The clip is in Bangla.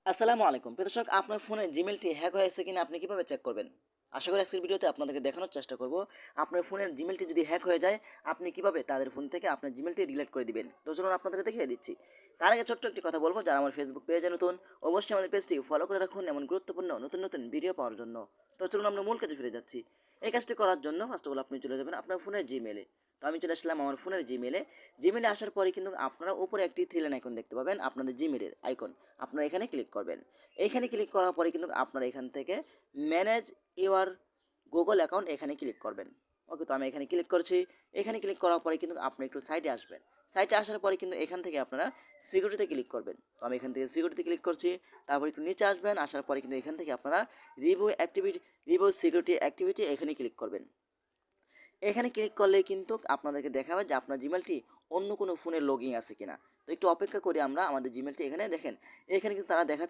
আসসালামু আলাইকুম প্রিয় দর্শক, আপনার ফোনে জিমেলটি হ্যাক হয়েছে কিনা আপনি কিভাবে চেক করবেন? আশা করি আজকের ভিডিওতে আপনাদেরকে দেখানোর চেষ্টা করব আপনার ফোনের জিমেলটি যদি হ্যাক হয়ে যায় আপনি কিভাবে তাদের ফোন থেকে আপনার জিমেলটি ডিলিট করে দিবেন। তো চলুন আপনাদেরকে দেখিয়ে দিচ্ছি। তার আগে ছোট্ট একটি কথা বলবো, যারা আমার ফেসবুক পেজে নতুন অবশ্যই আমাদের পেজটি ফলো করে রাখুন এমন গুরুত্বপূর্ণ নতুন নতুন ভিডিও পাওয়ার জন্য। তো চলুন আমরা মূল কাজে ফিরে যাচ্ছি। এই কাজটি করার জন্য ফার্স্ট অফ অল আপনি চলে যাবেন আপনার ফোনের জিমেলে। তো আমি চলে আসলাম আমার ফোনের জিমেলে আসার পরে কিন্তু আপনারা উপরে একটি থ্রি লাইন আইকন দেখতে পাবেন, আপনাদের জিমেলের আইকন। আপনারা এখানে ক্লিক করবেন। এইখানে ক্লিক করার পরে কিন্তু আপনারা এখান থেকে ম্যানেজ ইউর গুগল অ্যাকাউন্ট এখানে ক্লিক করবেন। ওকে, তো আমি এখানে ক্লিক করছি। এখানে ক্লিক করার পরে কিন্তু আপনি একটু সাইডে আসবেন। সাইটে আসার পরে কিন্তু এখান থেকে আপনারা সিকিউরিটিতে ক্লিক করবেন। তো আমি এখান থেকে সিকিউরিটিতে ক্লিক করছি। তারপর একটু নিচে আসবেন, আসার পরে কিন্তু এখান থেকে আপনারা রিভিউ সিকিউরিটি অ্যাক্টিভিটি এখানে ক্লিক করবেন। এখানে ক্লিক করলে কিন্তু আপনাদেরকে দেখাবে যে আপনার জিমেলটি অন্য কোনো ফোনে লগইন আছে কিনা। তো একটু অপেক্ষা করি আমরা আমাদের জিমেলটি এখানে দেখেন। এখানে কিন্তু তারা দেখাচ্ছে